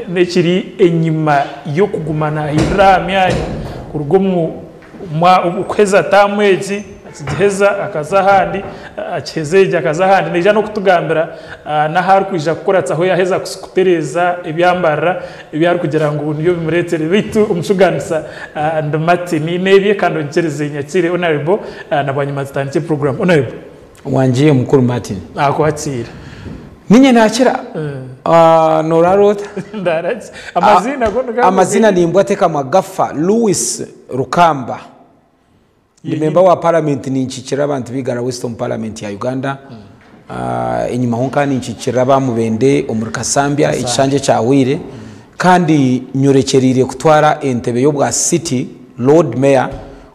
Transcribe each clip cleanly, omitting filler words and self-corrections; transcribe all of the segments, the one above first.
nekiri enyuma yo kugumana hiramyanyu kurugo mu ukweza tamwezi akigeheza akaza handi achezeje akaza handi neja no kutugambira nahari kwija kukoratsa aho yaheza kusukutereza ibyambara ibyari kugira ngo niyo bimuretere bitu umusuganisa ndamati ni nebiye kandi ongereze nyakire honorable nabanyuma zitangiye program honorable wangiye mukuru Martin akwatira ninye nakira norarota ndaraje amazina ni Mbwateka Magafa Louis Rukamba ni member wa parliament ni nchikira abantu bigara Western Parliament ya Uganda inyuma honka ni nchikira bamubende omurikasambya ichanje cyawire kandi nyorekerire kutwara entebe yo bwa city Lord Mayor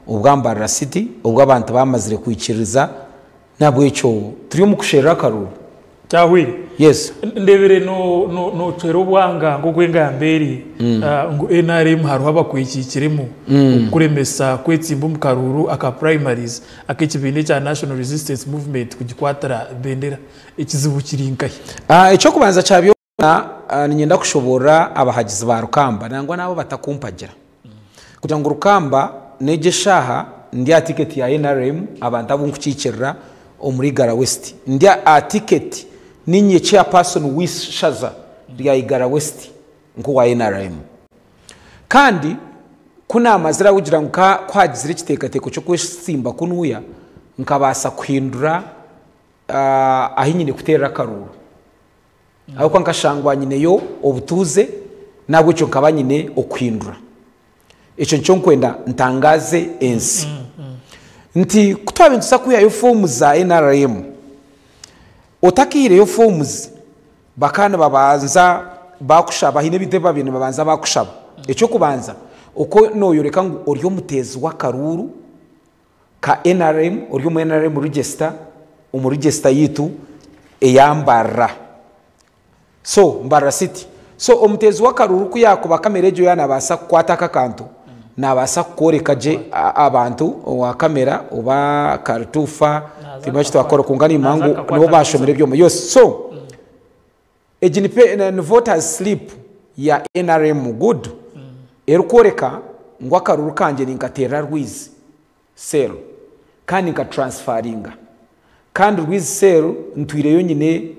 ubwambara city ubwo abantu bamazire kwikiriza nabwo ico turi mu kushera karuru cyawire yes ndebere no twero bwanga ngo gwengamberi ngo NRM haruha bakwikikiremo kuremesa kwetsimba mu karuru aka primaries akikibinde cya National Resistance Movement kugikwatara bendera ikizibu kirinkaye ico kubanza cyabyo nyenda kushobora abahagizi ba Rukamba nangwa nabo batakumpagira kugira ngo Rukamba negeshaha ndi ticket ya NRM abantu abunkucikirira omurigara West ndi ticket ninye chairperson wishaza rya Igara West nko wa NRM kandi kuna amazira kugira ngo kwagizira kitekateko cyo kwesimba kunuya nkabasa kwindura ahinyine kutera karuru aho kwa nkashangwa nyine yo obutuze nabwo cyo nkabanyine okwindura eco cyo nkwenda ntangaze ensi nti kutwabintu sakuya yo form za NRM otakire yo forms bakana babanza bakushaba hine biteba bintu babanza bakushaba eco kubanza uko noyoreka ngo oryo mutezi wa karuru ka NRM oryo mu NRM register register yitu eyambara so mbara city so omutezi wa karuru kuyakuba kamerejo yana basa kwataka kantu nabasa koreka je abantu wa kamera oba kartufa tibachi twakora kungani mangu no bashomere byo yose so ejinipe na voters slip ya NRM good erukoreka ngwa karuru kanje ninkatera rwizi sell kandi nka transferinga kandi rwizi sell ntwire yo nyine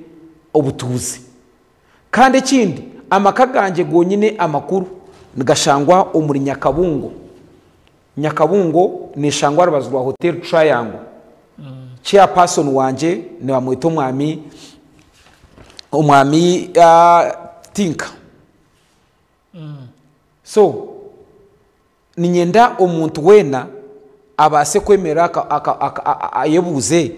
obutuzi kandi ikindi amakaganje gonyine amakuru ngashangwa umuri Nyakabungo ni shangwa rubazwa Hotel Triangle chairperson wanje ni bamwito umwami Tinka so ninyenda omuntu wena abase kwemera ayebuze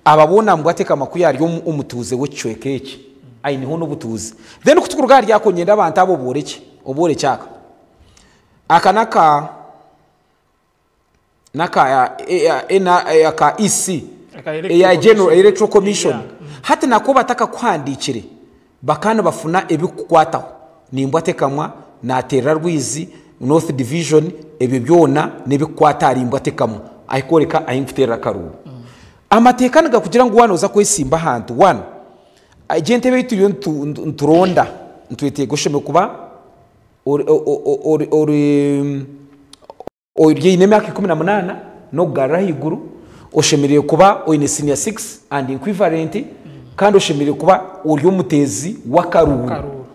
ababona Mbwateka makuyari yo umutuze w'icwekeke ayini hono butuze then kutukuruga ryako nyenda abantu abo obore cyaka akanaka ya ka EC ya General Electoral Commission hati nako bataka kwandikire bakana bafuna ebikukwataho ni Mbwatekamwa na Tera Rwizi North Division ebyo byona nebikwatari Mbwatekamwa ayikoreka ayimfutera karuru amatekano gakugira ngo wanoza kwesimba hantu 1 agente betu yo nturonda ntwete gosheme kuba ori imyaka 18 no garahiguru oshemereye kuba oine senior 6 and equivalent kandi oshemereye kuba uri umutezi wakaruru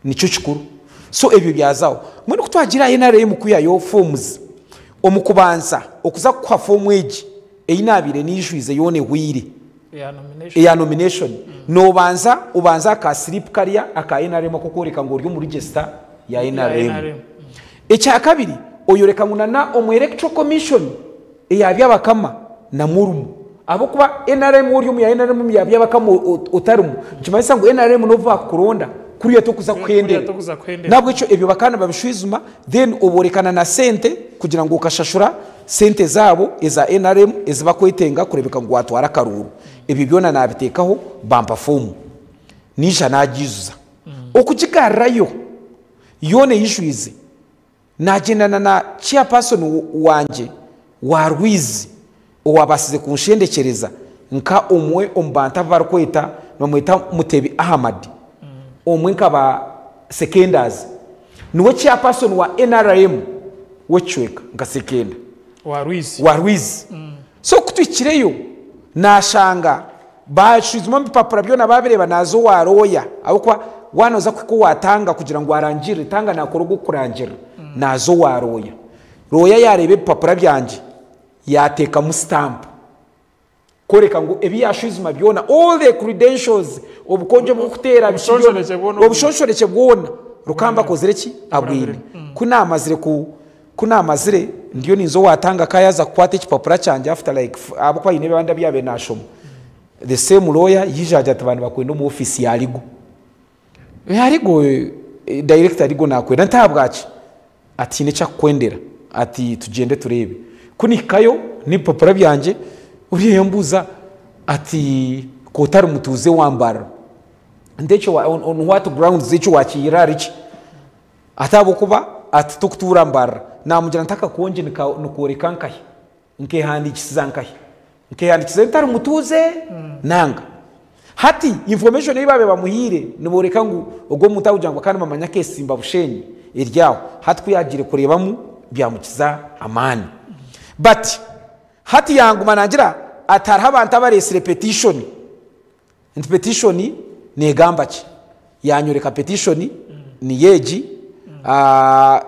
nico kikuru so ebyo byazaho muri kutwagira NRM kuyayo forms omukubanza okuza kwa form age eyinabire nijwize yone hwire ya nomination no banza ubanza ka slip kariya aka NRM kokoreka ngo uri mu register ya NRM echa kabiri oyoreka ngunana omu electoral commission eyabya bakama na murumu abo kuba NRM uri mu ya NRM yabya bakama utarumu kimayisa ngo NRM nova kuronda kuriya tokuza kwendera nabwo ico ebyo bakana babishwizuma then oborekana na sente kugira ngo ukashashura sente zabo eza NRM eziba kwitenga kurebeka ngo watwara karuru ebyo byona nabitekaho bamba form nisha nagizuza okukigarayo yone yishwize nagendana na chairperson wanje wa Rwizi owabasize kunshendekereza nka omwe ombanta barkweta nomweta Mutebi Ahmad omwe nkaba seconders niwe chairperson wa NRM wechweka nga sekenda wa Ruiz so kutwikireyo nashanga bashizimo bipapura byo nababireba nazo waroya ahubwo wanoza kuko watanga kugira ngo arangire tanga nakoro gukurangira nazo waroya roya yarebe bipapura byanje yateka mu stamp koreka ngo ebi yashizima byona all the credentials obukonje bwo kutera obushonshoreke bwona Rukamba kozereki agwine kunamazire ndiyo ninzo watanga kayaza kwate kipapura cyanje after like abo kwa inebe banda byabe nashomo the same lawyer yijaje atabantu bakwenda mu office yarigo director arigo nakwenda ntabwaci ati ne cyakwendera ati tugende turebe kunikayo ni papura byanje uriye mbuza ati kotari mutuze wambara ndecho on what grounds zicho wakirarichi atabo kuba ati tukutura mbara namugira ntaka konje nukoreka nkahe nke handikisiza nkahe nke handikize ntari mutuze nanga hati information ibabe bamuhire niboreka ngo ubwo mutawugira ngo kandi mamanya kesimba bushenyi iryaho hati kuyagire kurebamu byamukiza amani but hati yangu manangira atari abantu abarese repetition negamba ki yanyoreka petition ni yeji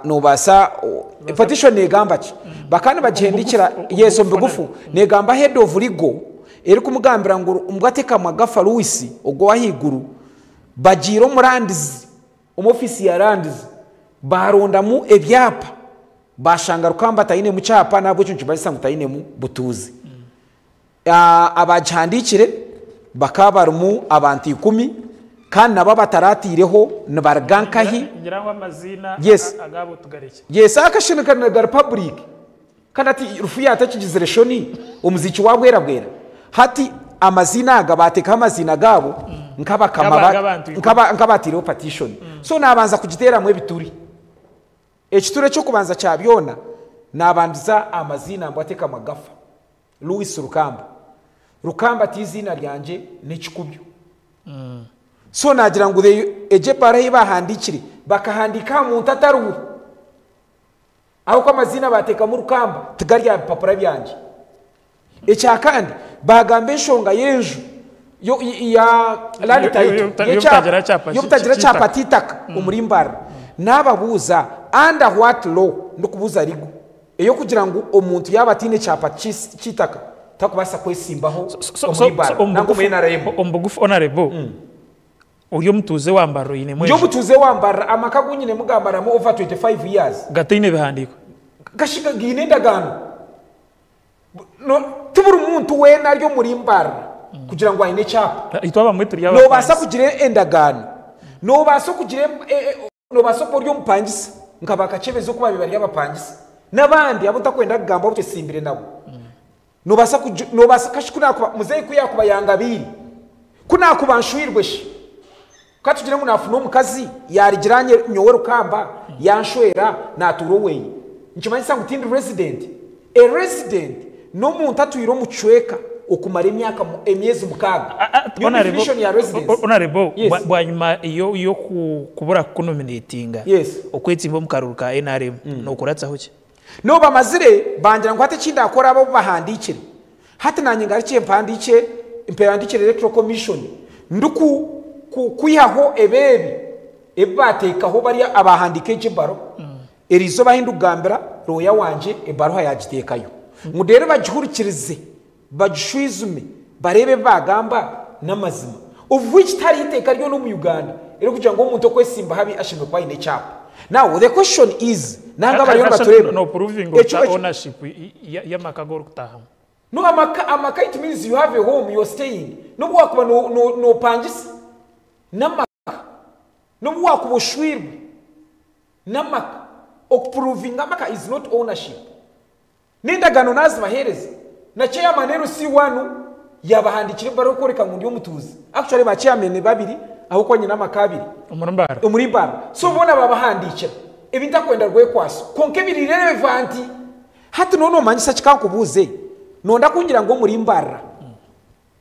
no basa petition negamba ki bakana bagendikira yeso mbugufu negamba head of legal eri kumugambira ngo umgateka magafa Louis ogwo wahiguru bajiro murandizi umofisi ya randizi barondamu ebyapa bashanga Rukamba tayine mu cyapa nabwo cyo kibasa mutayine mu butuzi abajandikire bakabarumu abantu 10 kandi nabo bataratireho nabargankahi ngira ngo amazina agabo tugareke akashina ga republic kandi ati rufuya atakigize reshoni umuziki wabwera hati amazina agabateka amazina gabo nkabatireho petition so nabanza kugitera mu bituri ekiture cyo kubanza cyabyona nabandiza amazina mbateka magafa Louis Rukamba tizina ryanje n'ikikubyo so nagira ngo eje parahi bahandikire bakahandika mu ntataru aho ko amazina bateka mu Rukamba tugarya papura byanje ecya kandi bagambe shonga yenju yo ya land title yo butagira cyapa titaka umurimbara nababuza under what law ndukubuza rigo eyo kugira ngo omuntu yabatine cyapa kitaka takubasa kwesimbaho umurimbara nango mena remo ombugufu honorable uyo mutuze wambaro ine mwe yo mutuze wambara amakagunyine mugambara mo over 25 years gatine bihandiko gashiga gine ndagano no tubura umuntu we naryo murimbara kugira ngo ayine cyapa itwaba mwituri yaba no basa kugire endagano no basa kugire no basa poryo mpangisa nkabaka chebezo kuba bibari y'abapangisa nabandi abo takwenda kugamba bute simbire nabo no basa kashikuna kuba muzeyi kuyakuba yangabiri kuna kubanshwirwe katugire ngo nafuno mukazi yarigiranye nyowe Rukamba yanshwera naturowe nkimanisa ngutindi resident no muntu atuyiro mucweka okumara emyaka emyezi mukaga honorable bwanyuma iyo kubura kunominatinga okwetsimba mukaruka NRM no kuratsaho ki no bamazire bangira ngo atekinda akora abo bahandikire hati nanye ngarikiye impandikire electoral commission nduku kuyaho ebatekaho bari abahandike cy'ibaro erizo bahindugambira roya wanje ebaro hayagitekayo mudere bagihurikirize bagishwizume barebe bagamba n'amazima of which tari iteka ryo no mu Uganda ero kugira ngo umuntu kwesimba habi ashimwe kwa ine cyapa now the question is nanga bari batureba no proving ownership ya makagoro kutaha no amaka it means you have a home, you're staying no bwakuba no pangisa namaka no bwakuba shwirwe namaka okproving amaka is not ownership nindagano nazi bahereza na chairman rero si wanu yabahandikire baro koreka ngundi yo mutuzi actually ba chairman babiri aho konye namakabiri umurimbara so bona babahandikira ebinta kwenda rwe kwaso konke biri relevant hati nono manyisa kikankubuze nonda kungira ngo murimbara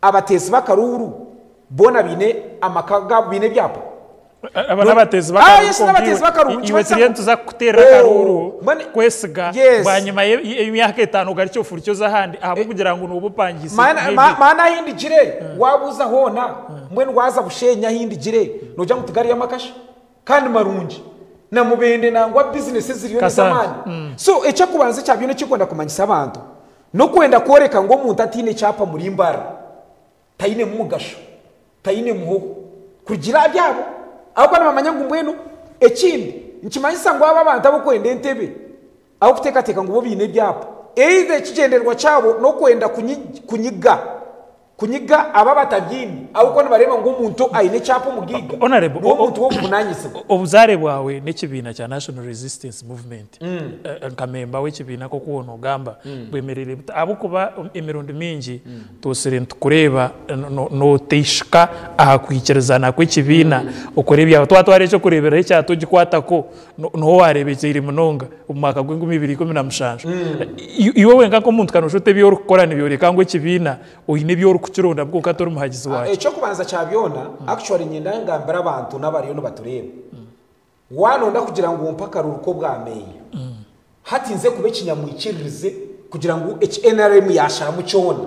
abatezi bakaruru bona bine amakaga bine byapa abana batezi bakaruru iwe tiriye tuza kutera karuru kwesiga bwanyuma y'imyaka 5 garicyo furicyo zahandi abo kugira ngo n'ubupangise mana hindi jire wabuza hona mwe ndwaza bushenya hindi jire noja mutugari y'amakasha kandi marungi na mubende nangwa business ziriyo zamani so echa kubanza cyabyo ne kikonda kumanyisa abantu no kwenda koreka ngo umuntu atine cyapa muri mbara tayine mugasho tayine muho kugira byabo ahubwo n'amanya ngo mbwenu ekindi nkimanyisa ngo aba bantu abo kwenda entebe aho kutekateka ngo bobine byapa eize kigenderwa cyabo no kwenda kunyiga aba batabyini ahubwo bareba ngo umuntu ayine cyapa mugiga umuntu wo kunanyise obuzare bwawe n'ikibina cya National Resistance Movement nkamemba w'ikibina ko kuwono gamba bwemerere abo kuba imirundo mingi tosere ntukureba no teishka ahakwikirizana kw'ikibina ukorebya twatware cyo kurebera icyato gikwatako no warebetse iri munonga umwaka gw'ingumi 2017 iwe wenga ko umuntu kanoshote byo rukorana byo rekangwe ikibina uyine byo kukironda bwo katora umuhagizi wacu cyo kubanza cyabyona actually nyenda ngambara abantu n'abariyo no batureba wanonda kugira ngo umpaka ruko bwameye hatinze kube kinyamwikirize kugira ngo HNRM yashara mu cyona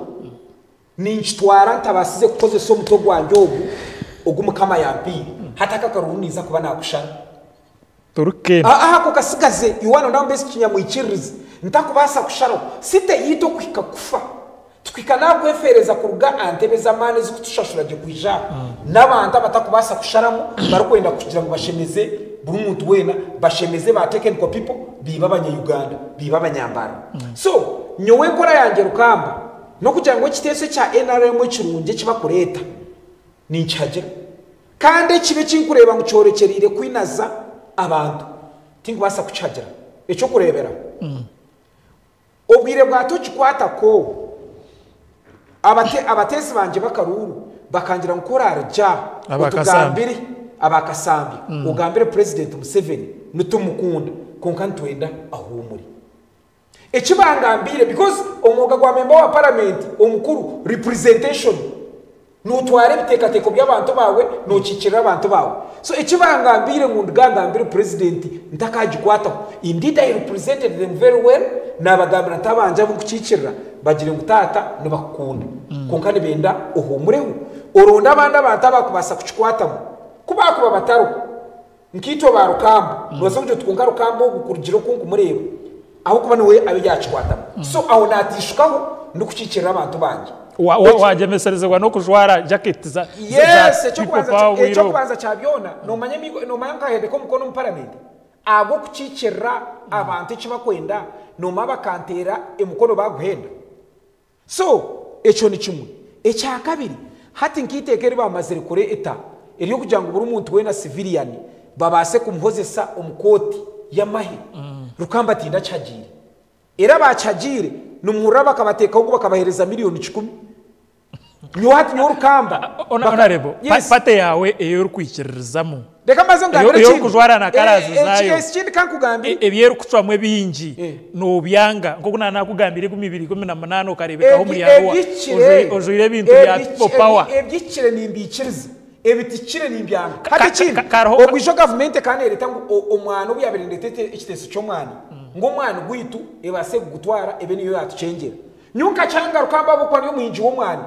ninchitwara ntabasize kukoze so muto gwanjogu ogumukama yampi hataka karuniza kuba nakushana turuke ko kasigaze iwana ndambese kinyamwikirize ntakubasa kusharo site yito kwika kufa twikana kwefereza kuruga antebe zamane zikutushashuraje kwija nabanta batakubasa kusharamu barukwenda kugira ngo bashemeze buri muntu wena bashemeze ba technical people biba abanya-Uganda biba abanyambara so nyowe nkora yange rukamba no kugira ngo kitese cya NRM kirunge kiba kureta ni cyagera kandi kibe kinkureba ngo cyorekerire kwinaza abantu tingubasa kucagera eco kurebera obwire bwato kikwata ko abatesi banje bakaruru bakangira gukora arja utugambire abakasambi ugambire president Museveni nutumukunda konka ntwenda ahumuri ekibangambire because omwoga gwa member wa parliament omukuru representation nutware bitekateko by'abantu bawe nokikira abantu bawe so ekibangambire ngundugambire president ntakagikwata indeed I represented them very well nabagambira ntabanje bukikira bagire ngutata nibakunda konkane benda ohumureho oronda abandi abantu abakubasa kukikwatamo kubakuba bataro nkito barukamba nozonje tukunga rukambo gukurugiro kunkumureba aho kuba niwe abiyakikwatamo so aho natishukaho ndukukikira abantu banje wajemeserezwa no kujwara jacket za yes cyo kwanza cyabyona no manya nkahede ko mukono mu parliament abo kukikira abantu kibakwenda no mabakantera emukono baguhenda so echo ni kimwe echa kabiri hati nkitekeri bamaze kure eta iriyo kugira ngo buri muntu wena civilian babase kumhozesa umukoti yamahe rukamba tinda cagire era bacagire numuraba kabateka ngo bakabahereza miliyoni 10 nyuhati nyorukamba honorable pate yawe eyo rukwikiririzamo reka maze ngambira kintu kujwara na karazi zayo ikindi kankugambira ebyeru kucwamwe bingi no byanga ngo kunana kugambire ku 2018 ukarebekaho muri yawo ojire bintu bya power ebyikire nimbikiriza ebitikire nimbyanga hati kintu ogwisho government kandi leta ngo omwana obyabirindetete ikiteso cyo mwana ngo mwana gwitu ebase gutwara ebe niyo yatucengera nyuka cyanga rukamba bukwa niyo muhinji wo mwana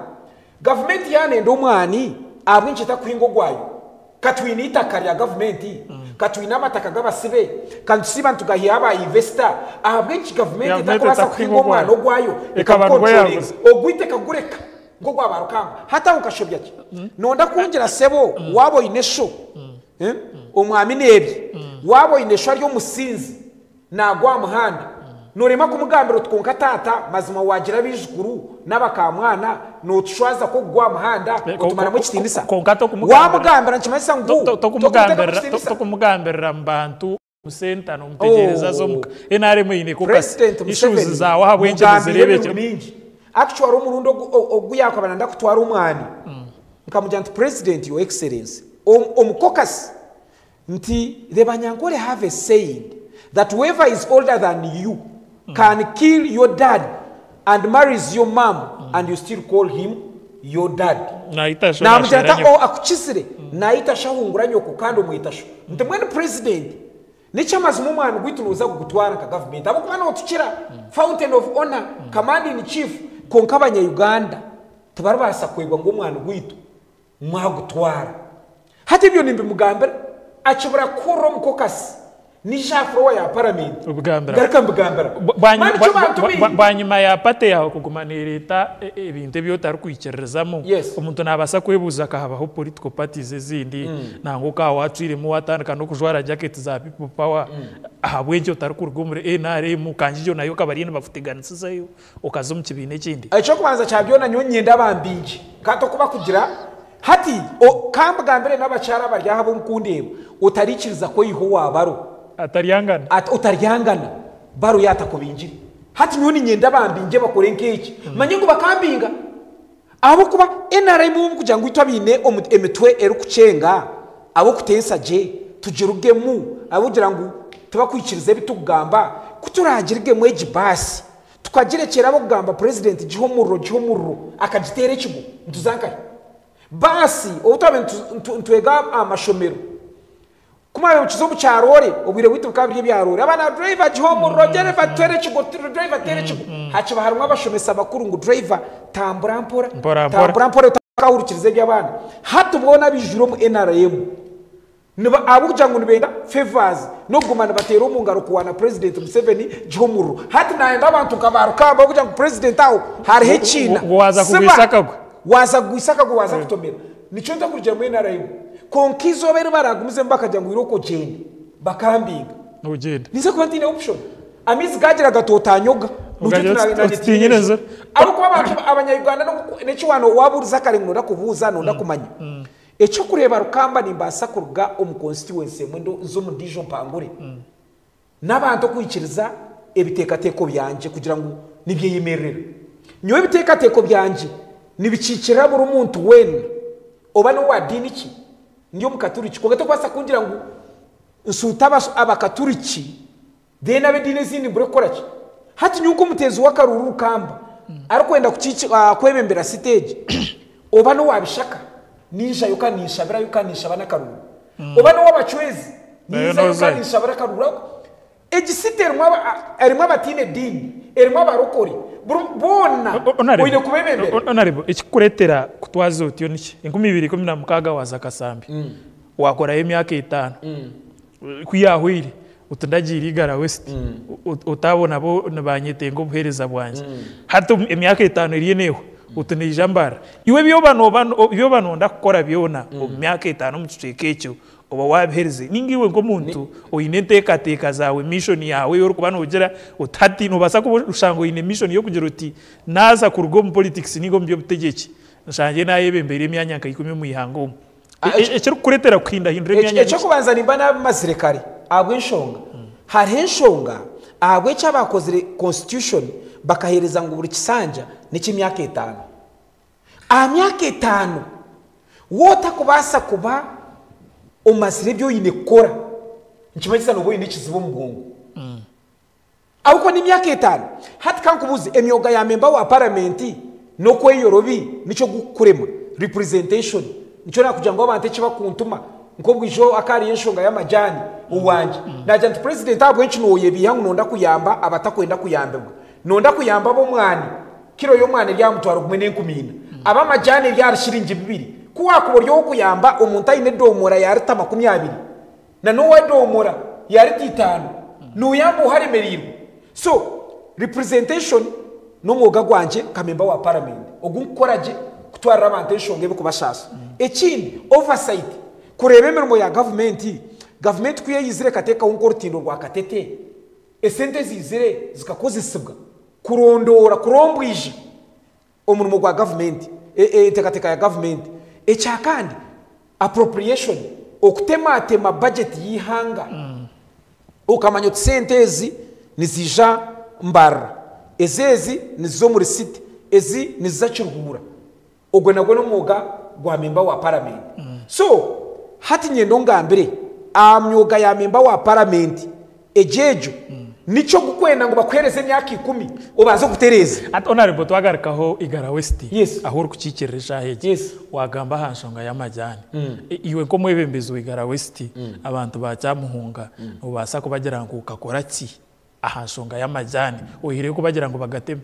government yanendo mwani abwinchi takwingo gwayo katwinita kari ya government katwina amataka gabasibe kansiba ntugahiye aba investor abwinchi government takwasa kwingo mwana ogwayo ekabantu ogwite kagureka ngo gwabarukamba hata ukashobya ki nonda kungira sebo wabo inesho omwami nebi wabo inesho ryo musinzi nagwa muhanda norema kumugambiro tkonka tata mazima wagira bijukuru nabakamwana no tushwaza ko gwa muhanda kutumara mu kitindisa wamugambira nkimasa ngo tokumugambira mbantu musenta no mutegereza zo muka enaremo yine kokasi issues zawe habwenjezerebe cyo actually umurundo oguyako bananda kutwara umwani nkamujyanta president your excellency omukokasi nti the Banyankole have a saying that whoever is older than you can kill your dad and marries your mom and you still call him yo dad nayitasho namujata o akukizire nayitasha hungura nyoko kandi umuyitasho ntemwe president nicyamaze mu mwana gwitunuza gutwara ka government abo kubana otukira fountain of honor commanding chief konka abanya Uganda tubarabasa kwegwa ngo umwana gwitu mwagutwara hati ibyo nimbe mugambera acibura kuro mukokasi ni jafro ya parliament ubugambera banyuma ya pate yaho kugumana leta ibintu byo tarukwikerezamo umuntu nabasa kwebuza kahabaho political parties zindi nango ka wacire mu watandika no kujwara jacket za people power ahabwenje tarukurugumure NRM kanjije nayo kabarine bafutiganisa yo ukazo mu kibine kindi aco kubanza cyabyona nyonyenda bambinje kato kuba kugira hati kamba gambere n'abacara barya habo mukundeba utarikiriza ko yiho wabaro utaryangana baro yatakubinjira hati nyoni nyenda bambinje bakore nkeki manye ngo bakambinga abo kuba NRM kugira ngo itabine emitwe erukucenga abo kutensa je tujirugemu abo gira ngo tubakwikirize bitugamba kuturagirige mweji basi tukagirekera abo kugamba president gihomuro akagitere kigo ntuzankaye basi utabe ntwega amashomero kuma ukizo bucyarore ubire witu kabiri byarore abana driver gihomuro rogere batere kigo driver tere kigo haciba harumwa abashomesa bakuru ngo driver tambura mpora utakahurikirize by'abana hatu bwona bijuro mu NRM niba abuja ngo nibenda favors no gumana batera umungaro kuwana president Museveni gihomuro hati naenda abantu kabaruka babuja ngo president aho hari hecina waza kugwisakago waza kutomera nico ndakurije mu NRM konkizo bere baragumize mbakajya ngo iroko gende bakambinga ugende nize kwantine option amizi gagira gatotanyoga utinyeneza abo kuba abanyayuganda n'ekiwano waburuza kare ngo ndakubuza no ndakumanya eco kureba rukamba nimbasa kuruga mu constituency mwendo zo mu division pangure nabantu kwikiriza ebitekateko byanje kugira ngo nibye yemerera nyowe bitekateko byanje nibicikira buri umuntu wene oba no wadiniki ndiyo mukaturiki kogato kwasa kungira ngo nsutaba abakaturiki de nabe dine zindi bure koraki hati nyuko mutezi wakaruru rukamba arikwenda kucici kwebembera stage oba no wabishaka nisha yukanisha bira yukanisha bana karuru oba no wabachwezi nisha yukanisha bira karuru egisiter arimo abatine dini erimo abarokori bona oine kubebembera onarebo ikikuretera kutwaza utiyo niki 2016 waza kasambi wakora emyaka 5 kuyahwire utundagira igara west utabona bo banyetengo buhereza bwanje hato emyaka 5 iriyeneho utunijambara iwe biyo bano ndakora byona mu myaka 5 mu cicekecyo oba wabihereze ningiwe ngo muntu oyinentekateka zawe mission yawe yo kubana ugira utati nubasa kubushango ine mission yo kugira uti naza ku rugo mu politics nigo mbyo butegeki nshanje nayebe mbere imyanya 10 mu ihango ecyo kuretera kwinda hindure imyanya ecyo kubanza nimba n'amazirekari abwe nshonga hari nshonga abwe cyabakoze constitution bakahereza ngo buri kisanja n'ikimyaka 5 amyaka 5 wota kubasa kuba umasire byo yinekora nkimagiza no boyine kizibo mugongo abuko ni myaka 5 hati kankubuze emyoga ya member wa parliament no kweyorobi nico gukurema representation nico nakugira ngo abantu kiba kuntuma nko bwijo akari yenshonga y'amajani uwanje naje nti president abo enchi no yebihangu nonda kuyamba abatakwenda kuyambebwa nonda kuyamba bo mwani kiro yo mwani ryamutwara kumwe n'enkumina aba majani ryarashirinje 2 kuwa kuburyo wo kuyamba umuntu ayine domora yarita 20 na no wa domora yarita 5 nuyambo hari meriro so representation no mwoga gwanje kamemba wa parliament ogunkoraje kutwara abantu enshonge bikubashasa ekindi oversight kurebe mirimo ya government kuye yizire kateka unkortindo rwa katete esente zizire zikakozesibwa kurondora kurombwije omurimo gwa government tekateka ya government echakandi appropriation okutematema budget yihanga ukamanyo tsentezi nizija mbara ezezi nizo muri city ezi nizachiruhura ogwe nagwe no mwoga gwa memba wa parliament so hati nyendo ngambere amyoga ya memba wa parliament ejejo nico gukwenda ngo bakwereze imyaka 10 ubaze gutereza ati honorable twagarikaho igara west Yes. aho uri kukikirisha heje Yes. wagamba hanshonga y'amajyane iwe ko mwebembezo igara west abantu bacyamuhunga ubasa kubagira ngo ukakora ki ahanshonga y'amajyane uhire kubagira ngo bagateme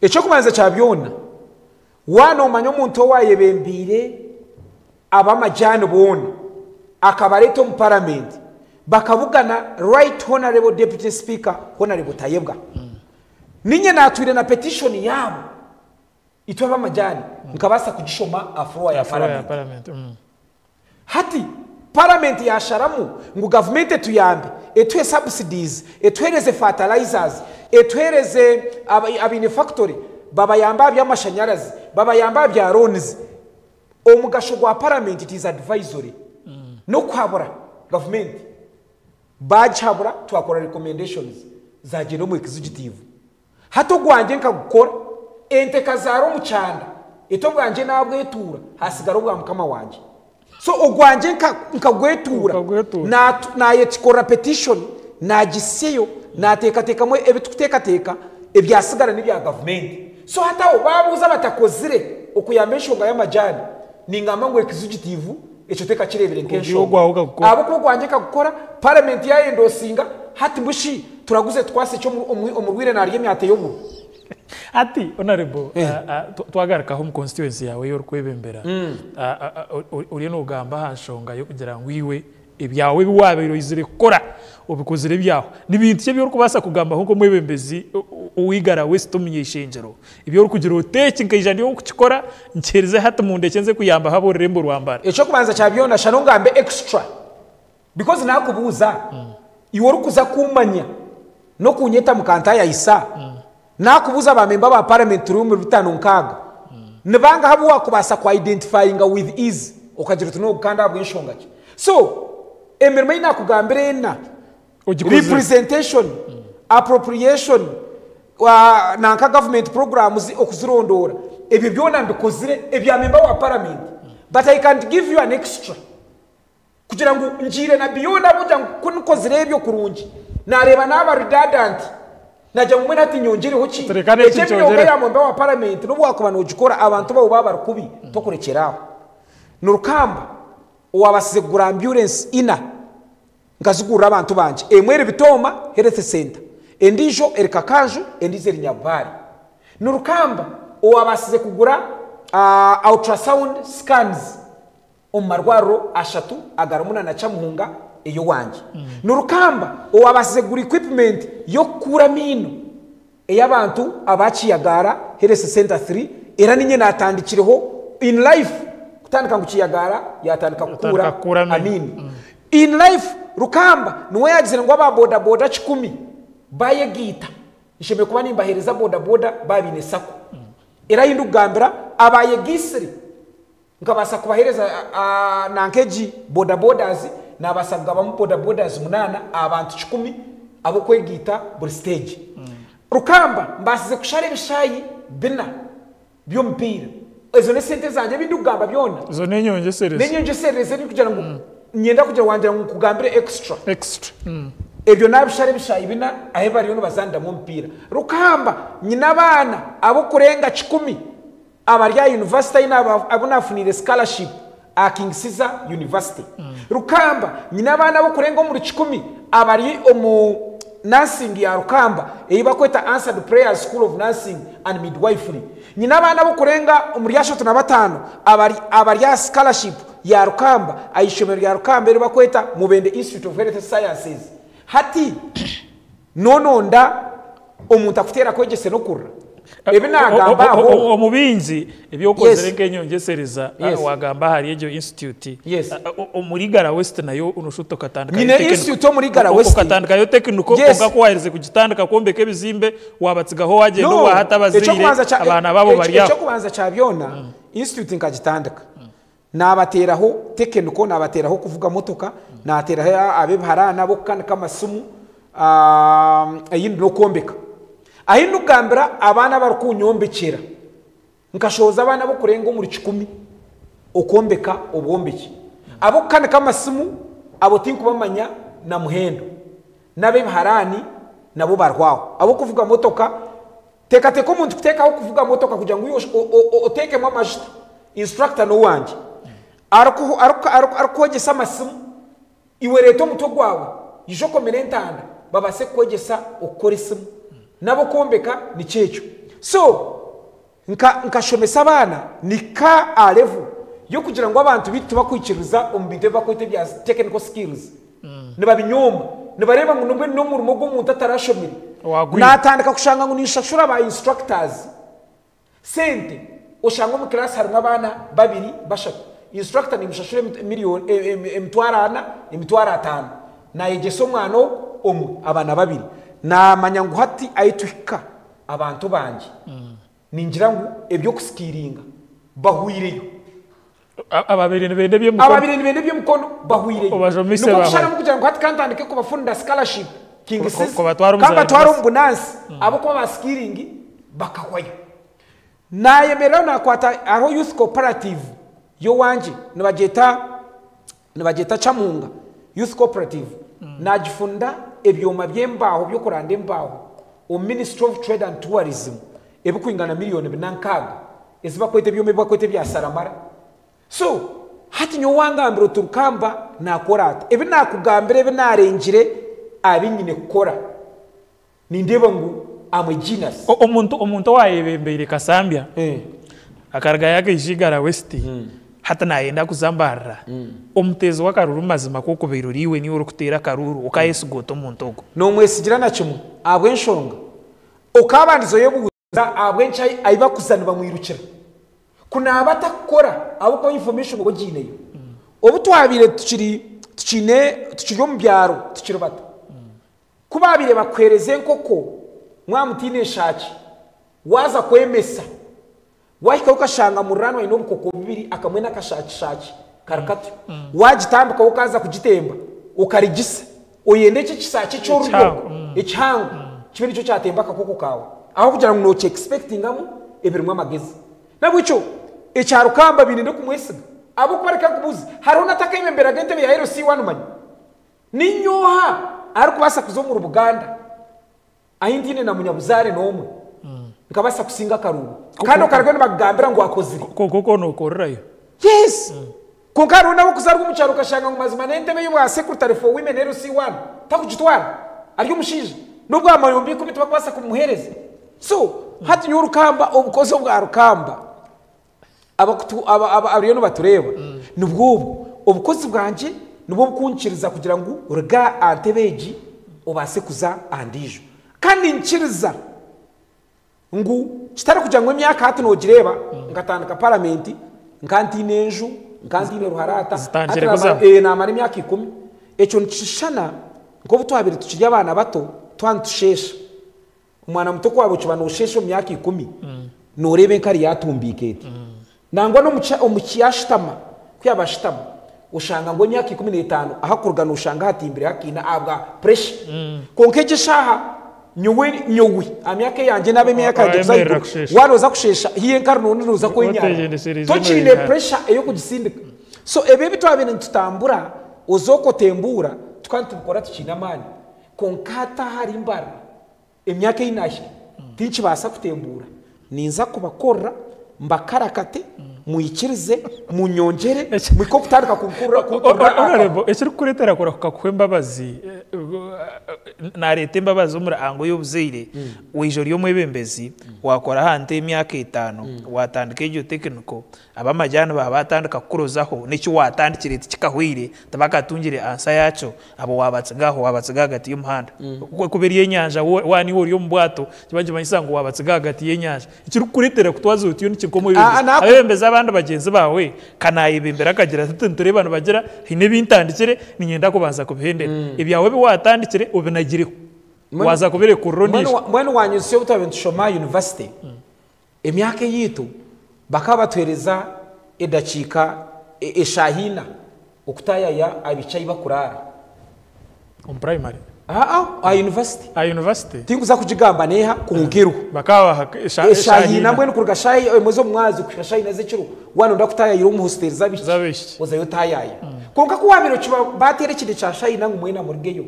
icyo kubanza cyabyona wano manyo muntu wayebembire abamajyane bona akabareto mu parliament bakavugana right honorable deputy speaker honorable Tayebwa ninye natwire na petition yabo itwa abamajyane nkabasa kugishoma afro ya parliament hati parliament yasharamu ngo government tuyambe etwe subsidies etwereze fertilizers etwereze abine factory baba yamba by'amashanyarazi baba yamba bya loans omugasho gwa parliament it is advisory no kwabura government bachabura twakora recommendations za geno mu executive hato gwanje nkagukora ente kazaro mu cyanda ito gwanje nabwo etura hasigara bwa mukama wanje so ogwanje nkagwetura na yetikora petition na gisiyo na teka mwe ebitutekateka ebyasigara n'ibya government so hataho babuza batakozire okuyambeshoga y'amajani ningamba ngo executive echo teka kirebere nkesho abo ko gwanje kagukora parliament ya endosinga hati mbushi turaguze twase cyo umurwire narye myate yobu ati honorable twagarakaho mu constituency yawe yo kwebembera uri no gamba hanshonga yo kugira ngo iwe ibyawe biwabero izire gukora ubikuzire byaho nibintu cyo byo kubasa kugamba nko mwebembezi uwigara wese tumenyeshengero ibyo kugira uteke nkijani yo kukikora nkereze hata mu ndeke nze kuyamba habo rembo rwambara echo kubanza cyabyona shano ngambe extra because nakubuza iwo rukuza kumanya no kunyeta mukanta ya isa nakubuza bamemba ba parliament room 5 nibanga habo wakubasa ku identifying with ease ukagira tuno bukanda bw'inshongaki so emirimo inakugambire na representation appropriation nanka government programs okuzirondora ebyo byona mbikozire ebyamemba wa parliament but I can't give you an extra kugira ngo njire na biyona buja kunkozire ebyo kurungi nareba naba redundant najya mwe nati nyongere hoki ekyo yamemba wa parliament no bwakubana ugikora abantu babo babarukubi tokurekeraho nurukamba wabasegura ambulance ina ngazigura abantu banje emwere bitoma health center endijo erikakaju endizeri nyabari nurukamba wabasize kugura ultrasound scans omarwaro ashatu agarumuna na chamuhunga eyo wanje nurukamba wabasize gura equipment yo kura mino eyabantu abaciyagara health center 3 era ninye natandikireho in life kutandika ngukiyagara yatandika kukura amini in life rukamba nuwe yagizira ngo aba boda 10 baye gita isheme kuba nimbahereza boda babine sako era yindu gambira abaye gisiri nkabasa kubahereza nankeji bodazi nabasabwa bamu bodazi 8 abantu 10 abo kwegita buri stage rukamba mbasize kushare bishayi bina byo mpira ezo ne sente zanje bindugamba byona zo nenyongesereze ni kugira ngo nyenda kugira wangira ngo kugambire extra ebyo nabishare bishayi bina ahebari yo bazanda mu mpira rukamba nyina bana abo kurenga 10 abarya university abo nafunire scholarship a King Caesar University rukamba nyina bana abo kurenga muri 10 abari omu nursing ya rukamba eyibakweta Answered Prayer School of Nursing and Midwifery nyina bana abo kurenga muri 35 abari scholarship ya rukamba ayishomero ya rukamba eyibakweta Mubende Institute of Health Sciences hati nononda omuntu akutera kwegese no kurra ebe nagamba aho omubinzi ebyo kozere ngenyongesereza wagamba hari ejo institute muri Gara West nayo unushuto katandika nyine institute muri Gara West katandika yo technical onga ko wahirize kugitandika kombeka ebizimbe wabatsigaho wagenda wahata bazire abana babo bari aho cyo kubanza cyabyona institute nkagitandika nabateraho technical nabateraho kuvuga motoka nateraho abebarana bo kanika amasumu ayindi no kombeka ahindu gambira abana barukunyombekera nkashoza abana bo kurenga muri 10 okombeka obombeki abo kanika amasumu abo tinku bamanya na muhendo nabe harani nabo barwaho abo kuvuga motoka teka umuntu kutekaho kuvuga motoka kugira ngo utekemo amajita instructor no wanje arukogesa amasimu iwe reto muto gwawe ijo komerentanda babase kogesa ukora isimu nabo kombeka ni cyecho so nkashomesa abana ni ka a level yo kugira ngo abantu bitu bakwikiriza umbite bakwite bya technical skills nibabinyoma nibareba ngo no mu rumo rw'umuntu atarashomera natandika kushanga ngo nishashura ba instructors sente ushanga mu class harimo abana babiri bashaka instructor ni mshashure miliyoni emitwara 5 na yegeso mwana umwe abana babiri na manyangu hati ayitwika abantu banje ningira ngo ebyo kuskiringa bahuireyo ababiri nibende byo mukono bahuireyo bajomise baho nuko kugira ngo hati kantandike ko bafunda scholarship king sis kamba twaro mbunansi abo ko baskiringi bakahwayo nayemera nakwata aho youth cooperative yo wanje nibageta chamunga youth cooperative najifunda ebyoma byembaho byo kurande mbaho o Ministry of Trade and Tourism ebukwingana miliyoni binankaga eziba kwete byome bakwete bya saramara so hati nyo wangambiro turukamba nakorata ebi nakugambire ebi narengire abinyine kukora nindeba ngo amwe genius omuntu wayebembere Kasambya akarga yake ishigara west hata naenda kuzambarra omutezo wakaruru mazima koko biruriwe ni urukutera karuru ukayesugoto omuntu ogo no mwesigira na kimwe abwenshonga okabandizo yebuguza abwenchai aiba kuzana bamwirukira kuna abatakora abo ko information ngo gineyo obutwabire tukiri mu byaro tukiri bato kubabire bakwereze nkoko mwamutine shaki waza kwemesa wahika ukashanga murano ino bukoko bibiri akamwena kashaki karakati wagitambuka ukaza kugitemba ukarigisa uyendeke kisaki cyo rugo icyangu kibiri cyo cyatemba akakoko kawe aho kugira ngo no expectingamo ebirumwa amagezi nabwo icyo icyarukamba bininde kumwesiga abo kubareka kubuza hari nataka imembera gente ya RC1 manyi ninyoha ari kubasa kuzo mu Ruganda ahindine na munyabuzare nomwe nkabasa kusinga karubu kando karagwe bagambira ngo akozire koko no korrayo yes konkaro nabo kuzarwa mu cyaro kashanga mu mazima n'entebe y'ubwa secretary for women RC1 takujitwara ari umushije nubwo amayombi kumita bakubasa kumuhereza so hati y'urukamba obukozo bwa rukamba abariyo no batureba nubwo obukozi bwanje nubo bukunkiriza kugira ngo urga antebeji obase kuza andijo kandi nkiriza ngu kitara kugira ngo emyaka hatu no gireba ngatandika parliament nkantineju nkantine ruharata na mari myaka 10 echo nchishana ngo butwabire tukirya abana bato twantushesha umwana muto kwabo kibana ushesho myaka 10 norebe nkari yatumbikete nangwa no omukiyashitama kwiyabashitama ushanga ngo myaka 15 ahakurugana ushanga hatimbire hakina abwa pressure konkeje shaha nyuwi amyake yanje nabe myaka y'ibyo waroza kushesha hiye nkarno nuza ko inyara tocine pressure eyo kugisindika so ebe bitwabene tutambura uzoko tembura twantubikora tukinamani konkata hari mbara emyaka y'inashye tinchi basa kutembura ninza kubakora mbakarakate muyikirize munyongere mwiko kutandika kukura ekiri kuretera kora kukwembabazi na leta embabazi umurango y'obuzeire wijoro yo mwebembezi wakora hante emyaka 5 watandika ejo technical abamajyana babatandika kurozaho n'iki watandikire tikahwire tabakatungire ansa yacho abo wabatsigaho gati y'umuhanda kubera yenyanja wani wori yo mbwato kibaje banyisango wabatsigaho gati yenyanja ekiri kuretera kutwaza utiyo n'ikikomo abembeza abandi bagenzi bawe kanayibembera akagira tuture bano bagira hine bintandikire ninyenda kubanza kubihendera ibyawe bi watandikire ubinagiriho waza kubere kuronisha mwana wanyusiyo butabentu Shoma University emyaka yitu bakabatwereza edacika eshahina okutaya ya abicayi bakurara on primary university tinguza kujigamba neha kungiru bakawa eshahina mbwene kuruga shayi mwezo mwazi kushayi nazekiro wano ndakutaya yiro mu hostel zabishi oza yotayaya konka kuwabiro kiba batere kide cha shayi nangu mwena murigeyo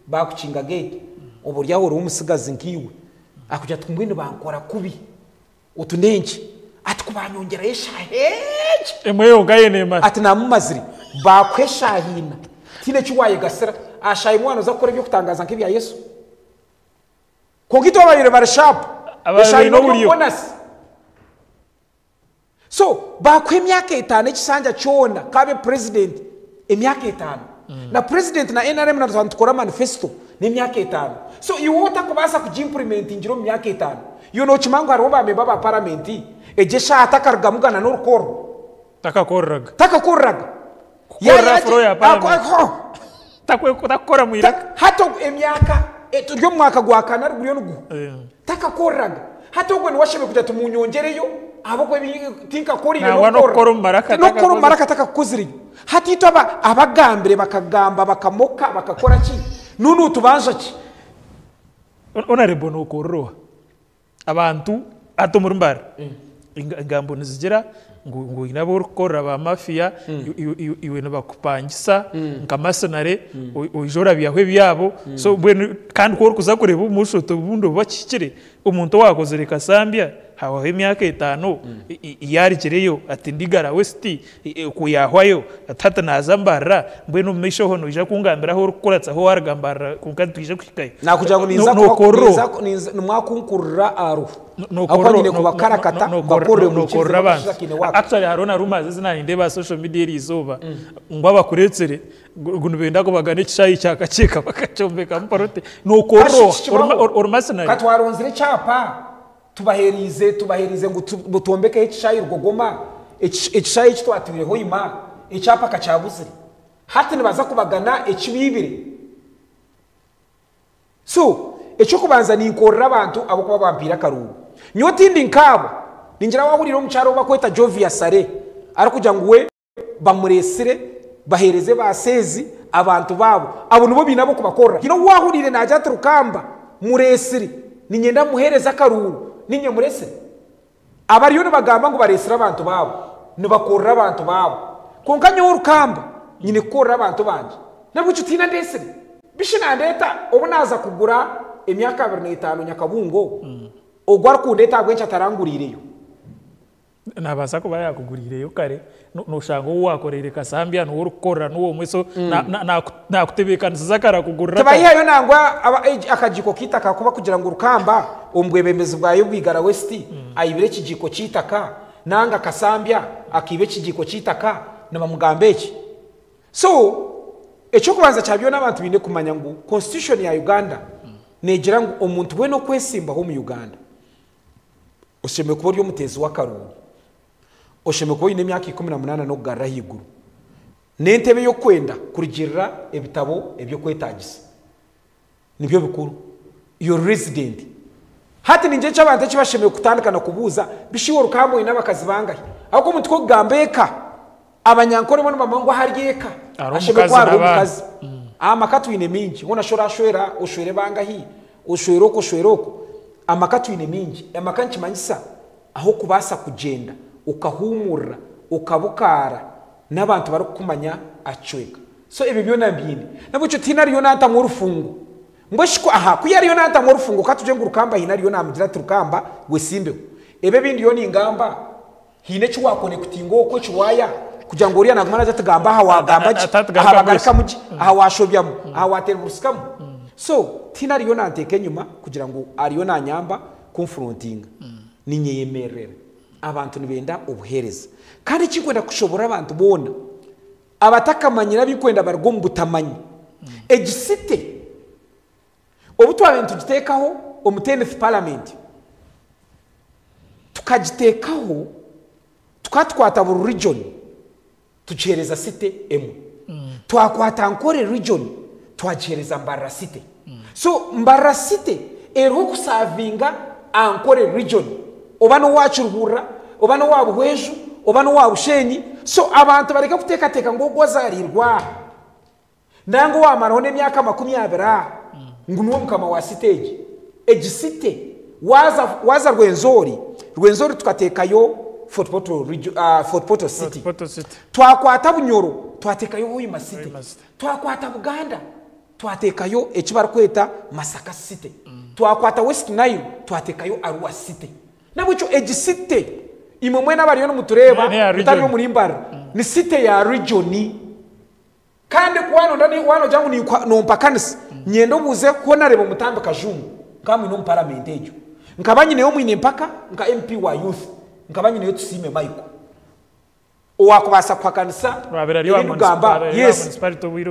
bakucinga gate uburya horo umusigazi nkiwe akujya twingwene bankora kubi utunenje ati kubanyongera yeshaheje emwe yogaye nema ati namumaziri bakweshahina tine cyuwaye gasera ashaye umwana uza gukora ibyo kutangaza nk'ibya Yesu kongito abarire barshapu abaye no buriyo so bakwe emyaka 5 ekisanja cyona kabe president emyaka 5 na president na NRM na tukora manifesto ni emyaka 5 so iwota kubasa kujimplement ingiro emyaka 5 you know chimango haro bamemba ba parliament ejesha atakargamugana n'urukoro takakoraga ya fro ya parliament takora muiraka hato emyaka turyo mwaka gwakana ruguriyo nugu takakoraga hato gwe washebe kujya tumunyongereyo abako tinka kori no koro maraka takakuziri hatito abagambire bakagamba bakamoka bakakora ki nunu tubanja ki onarebo no korro abantu atomurumbar ingambo nizigera ngo inabo rukora ba mafia iwe bakupangisa nkamasenare ojora byahwe byabo so bwene kandi ko kuza kureba umushoto bundo bakikire umuntu wakoze Kasambia hawa emyaka 5 yari kireyo ati ndigara westi kuyahwayo atata nazambara mbwene misho hono ija kungambira ho rukoratsa ho waragambara kunkatije kwikaye nakuja ngo niza ko mwakunkurura aro akonyine kubakarakata bakore mu actually harona rumors zinani ndeba social media rizoba ngo abakuretsere guntu benda ko bagane cyayi cyakaceka bakacombeka mparote no korro ormasenari katwaronzire cyapa tubaherize ngo butombeke icyayi rugogoma icyayi cyitwatiriho ima icyapa kacabuzire hati nibaza kubagana ekibibire so echo kubanza ni korra abantu abo kuba bampira karungu nyotindi nkabo ningira wahuriro mu cyaro bakweta Jovia Sare arakuja nguwe bamuresire bahereze basezi abantu babo abo nubo binabo kubakora kino wahurire najya turukamba muresire ninyenda muhereza karungu ninye murese abariyo bagamba ngo baresira abantu babo nibakorra abantu babo konkanyo urukamba nyine korra abantu banje nabwo cyutina ndesire bishina ndeta obunaza kugura emyaka 25 nyakabungo ogwara kundeta gwencha tarangurireyo nabaza ko bayakugurireyo kare no shango wakorere Kasambia no urukora no mweso na kutebekana zakara kugurira tabayihayo nangwa akajiko kitaka kuba kugira ngo urukamba ombwebemezi bwayo bwigara westi ayibire kijiko kitaka nanga Kasambia akibe kijiko kitaka nabamugambeki so echo kubanza cyabyo n'abantu bine kumanya ngo constitution ya Uganda negira ngo omuntu bwe no kwesimba ho mu Uganda usheme kuba ryo mutezi wa karungu usheme kuba ine myaka 18 no garra higuru n'entebe yo kwenda kurigirira ebitabo ebyo kwetagisa nibyo bikuru your resident hati ninje cy'abantu kibasheme kutandukana kubuza bishiwo rukambo inabakazi bangahe ahubwo mutiko gambeka abanyankore bono mamango haryeka asheme kwa rukazi amakatu ine mingi ngona shora ushwere bangahi ushweroko amakatu ine mingi amakanchi manyisa aho kubasa kugenda ukahumura ukabukara n'abantu barukumanya acweka so ibi byo nambine nabo cyo tinariyo nanta mu rufungo mboshiko aha kuyariyo nanta mu rufungo katuje ngurukamba hinariyo namugira turukamba wesimbe ebe bindi yo ni ingamba hine cyo wakonekutingo ko chiwaya kugira ngo uriya nagumana zatagamba aha wagamba abagarika muji aha washobyamo aha waterbuskamo so tinariyo nanteke nyuma kugira ngo ariyo nanyamba confronting ninye yemerera abantu nibenda ubuhereza kandi kikwenda kushobora abantu bona abatakamanyira bikwenda bargo mbutamanyi egisite obutwabentu gitekaho omuteneth parliament tukagitekaho tukatwata buru region tuchereza site emu twakwata nkore region twachereza Mbarara city so Mbarara city ero kusavinga ankore region obano wacuruhura obano wabuhweju obano wabushenyi so abantu bareka kutekateka ngo gozarirwa ndango wamaraho n'emyaka 20 ngunuwo mukama wa stage egisite waza rwenzori tukatekayo Fort Portal city twakwata bunyoro twatekayo Hoima city twakwata Buganda twatekayo ekibara kweta Masaka City twakwata West Nile twatekayo Arua City nabo cyo egisite imwe n'abariyo no mutureba bitari muri Mbara ni city ya region kandi kwano ndani wano jangu ni nompakanisi nyendo buze ko nareba mutambe kajungu kamwe no parliament ejo nkabanye neyo mwine mpaka nka MP wa youth nkabanye neyo tusime Michael owakubasa kwa kanisa gamba yes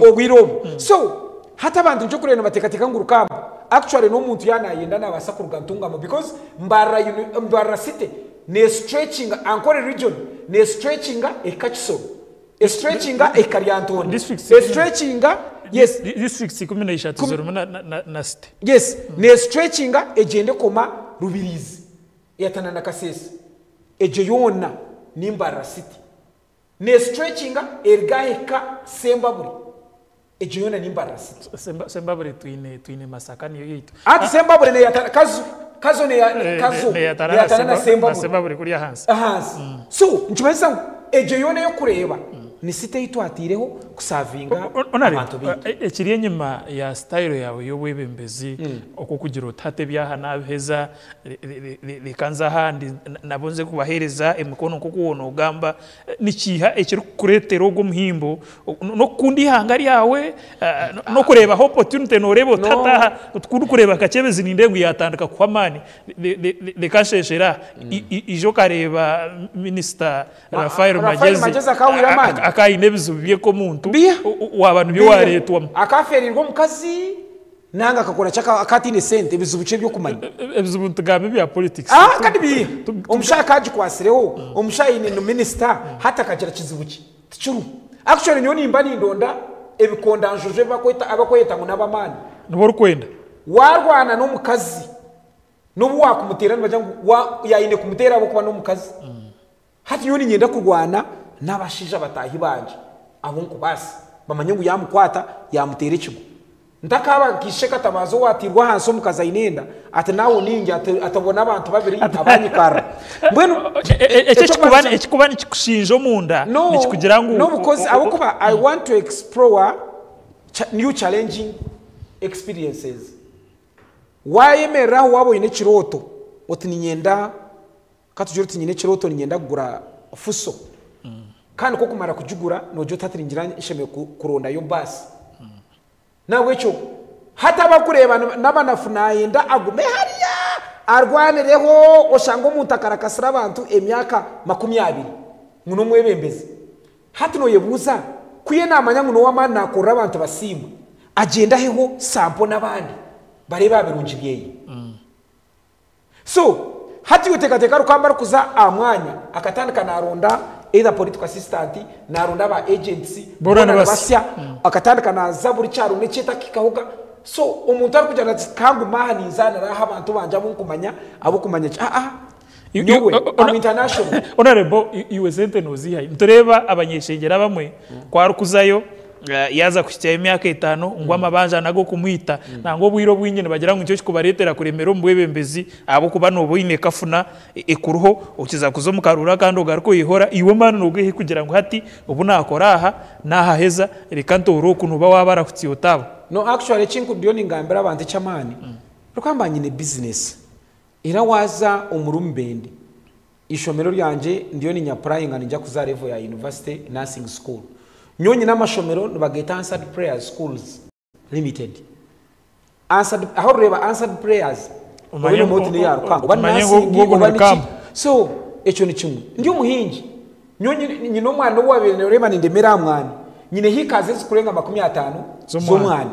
obwiro so hata bantu njo kurena batekateka ngurukamba actually no muntu yanayenda nabasa kurugantungamo because Mbara city ne stretching encore region ne stretching e Kakiso e stretching e Karyantoni e stretching yes district 13 zero na city yes ne stretching ejende koma Rubirizi yatana na Kasese eje yona ni Mbara city ne stretching ergaheka Sembaburi eje yona ni Mbara city Sembaburi tuine Masaka niyo yitu ati Sembaburi ne yatana kazo ne yatana na Sembaburi kuri hansi so nchimeza eje yona yo kureba ni site itwatireho kusavinga abantu biki ekiriye nyuma ya style yawe yo webembezi oko kugira utate byaha nabiheza likanza handi nabonze kubahereza emikono ko kuwona ugamba nikiha ekiri kuretera ogo muhimbo no kundi hangari yawe no kureba opportunity no rebo tata tukudu kureba kacebezi nindengu yatandika kwa mani lekasheshera ijo kareba minister Rafael Magezi akayinebizo biye ko muntu wabantu byo waretwa akaferirwa mukazi nanga akakora chaka akatine sente bizubuce byo kumanya bizubuntu gabe bya politics kandi bi umushaka aje kwasireho umushayine no minister hata kagera kizubuce tchuru actually nyoni imbani ndonda ebikondanjoje abakweta ngo nabamani nubo rukwenda warwana no mukazi nubu wakumuterana bajangu yayine kumutera abo kuba no mukazi hati nyoni nyenda kurwana nabashija batahi banje abonko basi bamanye ngo yamukwata yamutere kigo ndakaba gisheka tabazo watirwa hanso mukaza inenda ati nawo ningi atabona abantu babiri abanyikara mbwenu ekikubani kikushinjo munda nikikugira ngo no because abukuba I want to explore new challenging experiences wayemera wabo ine kiroto oti ninyenda katujuru tinyine kiroto ninyenda kugura fuso kandi ko kumara kujugura nojo tatiringira isheme kuronda yo basi nawe cyo hata bakureba nabanafuna yenda agume hariya arwanereho oshango mutakarakasira abantu emyaka 20 nguno mwebembeze hati no yebuza kuye namanya nguno wamana akora abantu basima agenda heho sampo nabandi bare babirunjibiyeye so hati utekateka rukamba kuza amwanya akatandika naronda either political assistant naronda ba agency borana basya akatandika na zaburi cyaro neceta kikahuga so umuntu ari kujana kangu mahani zana raha abantu banja munkumanya abo kumanya I'm international honorable USNT noziha mtureba abanyeshengera bamwe kwa rukuzayo yaza kushya imyaka 5 ngo amabanja nago kumwita nango bwiro bwingene bagira ngo cyo kubaretera kuremero mbwebembezi abo kuba no boine kafuna ekuruho ukiza kuzo mukarura kandi ugaruko yihora iwe mana nogehe kugira ngo hati ubu nakora aha naha heza rikanto uruko nuba wabara kutiyotabo no actually chinku ndioni ngambira abantu chamani rukamba nyine business ira waza umurumbende ishomero ryanje ndioni nyaprayinga njya kuza level ya university nursing school nyonyi n'amashomero bageta Answered Prayers Schools Limited aho reba Answered Prayers umanye motini yaro kwangu so echo ni kimwe ndi umuhingi nyonyi nyino mwana wabene rema ndemera mwana nyine hikaze zikurenga 50 zo mwana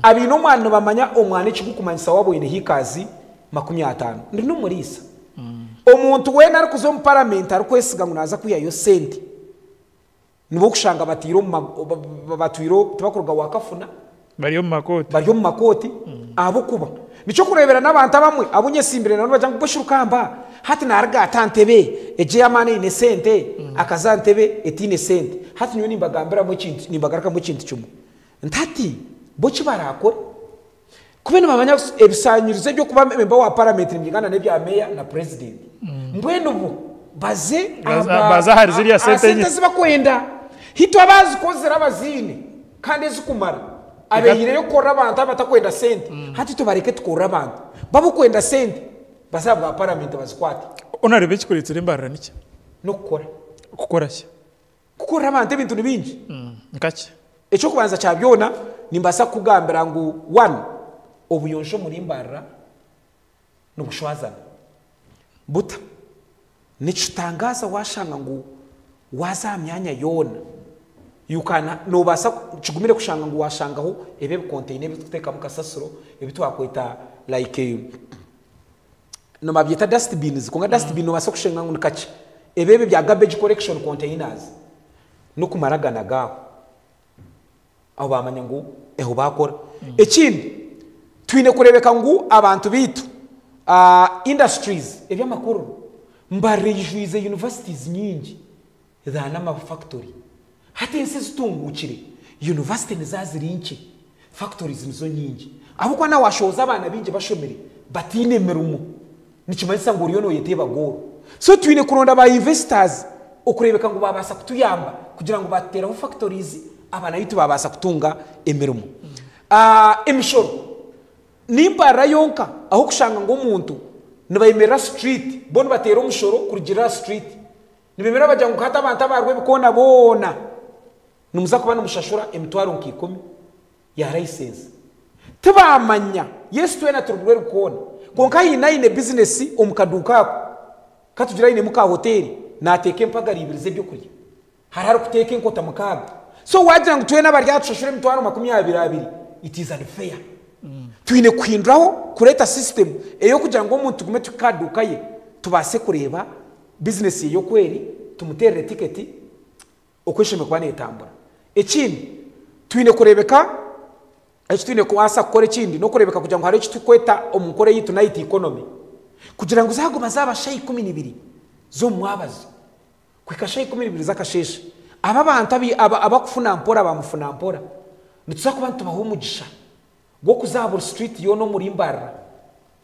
abino mwana bamanya omwana ikigukumanyisa wabo ine hikazi 50 ndi no murisa omuntu we nari kuzo mu parliament ari kwesiga ngunaza kuyayo sente nibo kushanga batwiro tubakorwa wakafuna bariyo mu makoti abo kuba nico kurebera nabantu bamwe abunye simbire nano bajya gushurukamba hati narga atantebe eje yamane ine sente akazantebe etine sente hati nyoni mbagambira mu kintu nimbagaraka mu kintu cyumu ntati boki barakora kubena babanya ebisanyirize byo kuba member wa parliament ngingana nebya meya na president mbweno bo baza hari ziriya sente zibakwenda hito abazi kozera abazine kandi zikumara abeyire yo kora abantu abatakwenda sente hati tubareke tukora abantu babo kwenda sente basabwa parliament bazikwate onarebe kikuretse rembarira niki no gukora ki gukora abantu ibintu nibingi nkaki echo kubanza cyabyona nimbasa kugambira ngo one obuyonsho muri mbarira no gushwazana buta nicutangaza washanga ngo waza myanya yona yukana no basa kigumire kushanga ngo washangaho ebe container bituteka mu kasasuro ebitwakwita like no mabyita dustbins konga dustbin no basa kushenga ngo nikachi ebebe bya garbage collection containers no kumaragana gaho abo bamanya ngo eho bakora ekindi twine kurebeka ngo abantu bitu industries ebyamakuru mbarejuize universities nyingi zana ama factory hati ense zitungukire university nizazirinki factories nizo nyingi abo kwa na washoza abana bingi bashomere batine merumo nikimanyisa ngo uriyo no yeteba goro so twine kuronda ba investors okurebeka ngo babasa kutuyamba kugira ngo bateraho factories abana bitu babasa kutunga emerumo emishoro nimbara yonka aho kushanga ngo umuntu nibayemera street bono batera umushoro kugira street nibemera bajya ngo kata abantu abarwe bikona bona numuza kubana umushashura emitwaro nkikome ya license tubamanya yesu twena turubwe rukona konka hina ine business omukaduka katugira ine muka hotel nateke mpagari ibirize byo kurya hararo kuteke nkota mukaga so wagira ngo twena barya tushashura emitwaro 22 it is unfair twine kwindraho kureta system eyo kugira ngo umuntu gume tukaduka ye tubase kureba business yo kweri tumuterere ticket okwishime kwa netambura ekindi twine kurebeka twine kuasa kukora ekindi no kurebeka kugira ngo hari icyo tukweta omukore yitu night economy kugira ngo zagoma zaba shay 12 zo mwabazo kwika shay 12 zakashesha aba bantu abakufuna mpora bamufuna mpora nitsa kubantu bahumugisha go kuzabura street yo no muri mbarra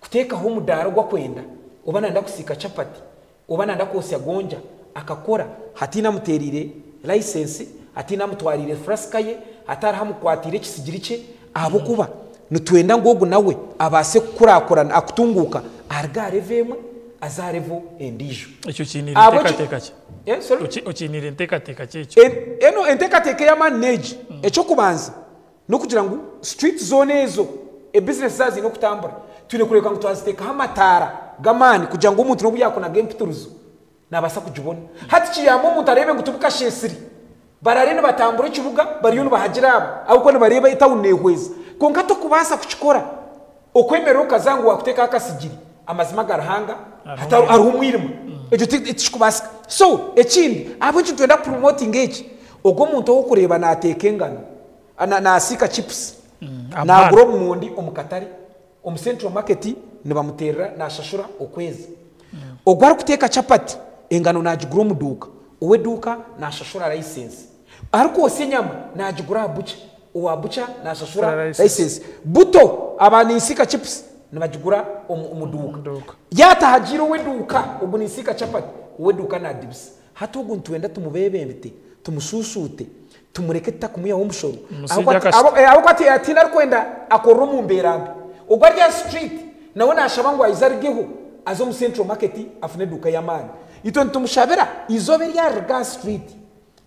kuteka ho mudaro gwa kwenda ubana nda kusika chapati ubana nda kosya gonja akakora hatina muterire license hatina mutwarire fraska ye hatara mukwatire kisigirice abo kuba nutwenda ngogo nawe abase kurakorana akutunguka arga revemwe azarevo endijo icyo kintu teka cye sorry ukinire teka cyecho eno enteka ya manage echo kubanza no kugira ngo street zone ezo business zazi no kutambura tune kureka ngo twaziteka hamatara gamani kugira ngo umuntu no buyakona game pituruzo nabasa kujubona hati kiyamo umuntu arebe ngo tubuka shesiri bararene batambura ikibuga bariyo bahagiraba ahubwo bareba itawunehweza konka to kubasa kuchikora okwemera ukazangu wakuteka akasigiri amazima garahanga hata ari umwirimo ejo tikubasa so ekindi abo twenda promoting each ogo umuntu wo kureba nateke ngano na sika chips na gro mundi omukatari central market nibamuterera na shashura okwezi ogwara kuteka chapati engano najigura muduka uwe duka na shashura license ariko osenyama najigura bucha uwa bucha na shashura license buto abani sika chips nibajigura umuduka yata hajiro we duka ubuni sika chapati uwe duka na dips hato guntuenda tumubebembete tumususute tumureke takumuya umushoro abo kwati yatina kwenda akoro mu mberambi ogwarya street naona ashabango ayizarigeho azo mu central market afune duka yamani ito ntumushabera izobe ya rga street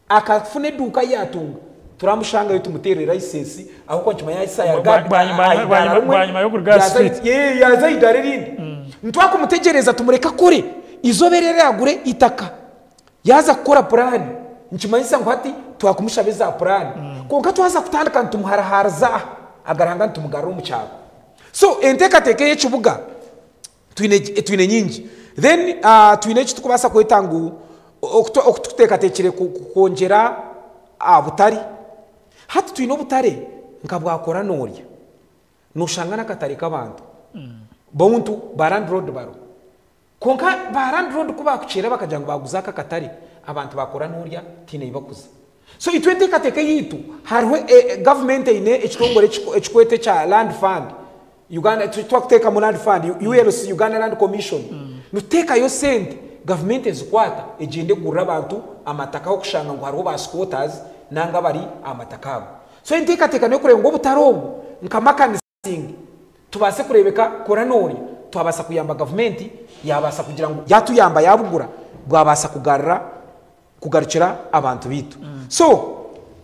akafune duka yatunga turamushanga yo tumuterera license aho kwa nyuma ya isa ya banyuma yo kurga street yaza idare rindi ntwa kumutegereza tumureka kore izobe rero yagure itaka yaza gukora plan nchimanyisa ngo hati twakumushabeza plan konka twaza kutandika ntumuharaharaza agaranga ntumugaro mu cyabo so enteka teke yechubuga twine nyingi then twine cyo tukubasa kwetangu okuteka tekire kongera abutari hati twine obutare nkabwakora norya nushangana katari kabantu bontu barand road baro konka barand road kuba kucira bakajanga baguzaka katari abantu bakora norya tine ibakuza so itwendeka teke yitu hariho government ine ekitongore ekikwete cha land fund Uganda twakuteka mu land fund ULC Uganda Land Commission nuteka yo sente government ezikwata egende gurra abantu amataka okushanga ngo hariho ba squatters nanga bari amatakabo so inteka no kureba ngo butarobo nkamakanisingi tubase kurebeka koranori twabasa kuyamba government yabasa kugira ngo yatuyamba yabugura bwabasa kugarukira abantu bitu so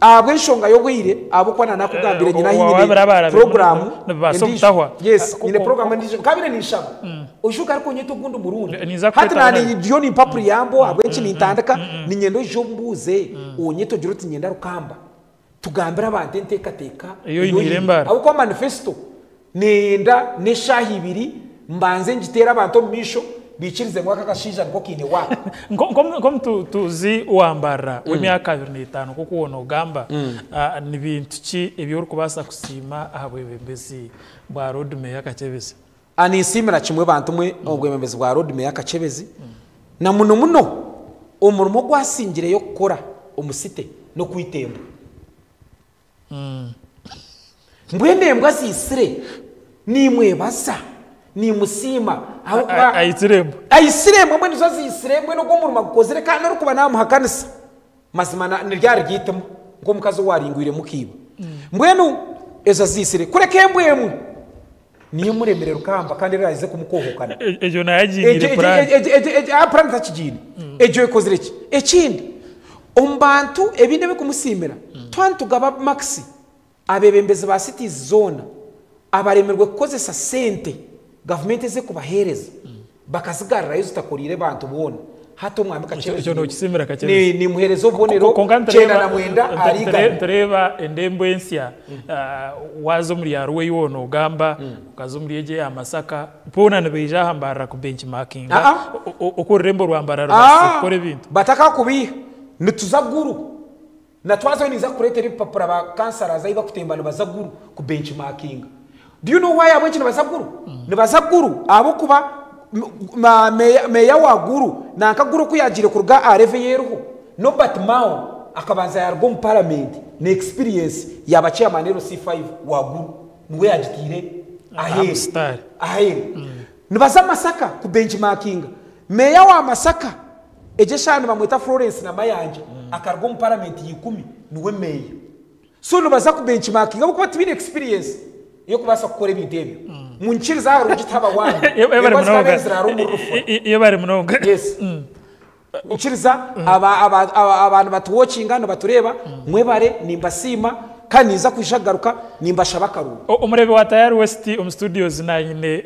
abwishonga yo gwire abo kwana nakugambire nyina hine program yes nyine program ndi kabine nishaba ushuka ariko nyeto gundo Burundi hata nani John Papri yambo abwenchi nitandaka ni nyendo jo mbuze onyeto juruti nyenda rukamba tugambira abantu enteka iyo inirembara abo kwa manifesto nenda neshahi ibiri mbanze njitera abantu misho bichirize mwaka kashija nko kine waka ngom tuzi uambara w'imyaka 25 kuko wona ugamba ni bintu ki ebyo kubasa kusima ahabwebembezi bwa road me yakachebezi anisimira kimwe bantu mwe obwebembezi bwa road me yakachebezi na muno umurimo gwasingire yo gukora umusite no kwitemba mbwendembwa sisire nimwe basa ni musima ayisirembo mwe nizo zisirembo no gomuruma gukozere kandi no kuba namuhakanisa mazima niryari gitemo ngo mukazo waringwire mukiba mbwenu ezo zisire kureke mbwemwe niyo muremere rukamba kandi rarize kumukohokana ejo nayagingire plan plan takigini ejo ekozere ki ekindi umbantu ebinde bikumusimira twantugaba maxi abebembeze ba city zone abaremerwe kukozesa sente government ze kubahereza bakazigarira yo zitakorire bantu bona hato mwami kacyo no kisimira kacyo ni muherezo bonero cena na mwenda ariga tureba endembwensia wazo muri yaruwe yono gamba ukazo muri yeje amasaka pona nebeja hambara ku benchmarking uko rembo rwambara rwase kore bintu bataka kubiha nituzaguru na twazo niza kuretera ipapura ba kansara zaiba kutembana bazaguru ku benchmarking. Do you know why abwenchi nabazaguru? Nabazaguru abo kuba meya wa guru na akaguru kuyagire kuruga areve yeruho no but mao akabanza yargo mu parliament ne experience yaba chairman ero C5 wa guru niwe yagitire ahe nibaza Masaka ku benchmarking meya wa Masaka ejeshana bamwita Florence na Mayanja akargo mu parliament yikumi niwe meya so nibaza ku benchmarking abo kuba tibine experience yo kubasa gukora ibidebyo munchiriza harugitaba wanyu iyo bari munonga yes unchiriza abantu batuwatchinga no batureba mwebare nimbasima kaniza kwishagaruka nimbashabakaru umurebe wa Tayari West studios nanyine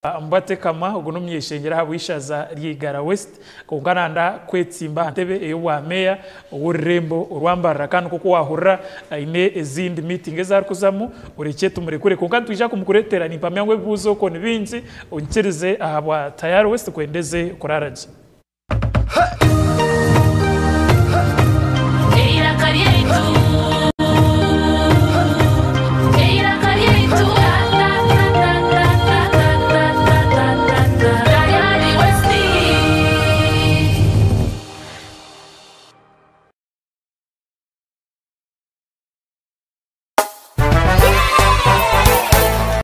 ambate kama uguno myeshengera habwishaza ryigara West kungananda kwetsimba ntebe eyo wa meya urembo urwambara kandi kuko wahura ine ezindi meeting ezari kuzamu ureke tumurekure kungantu twisha kumukuretera ni pamyangwe buzo ko nibinzi unkirize ahabwa Tayari West kwendeze kuraraje Ira kariyetu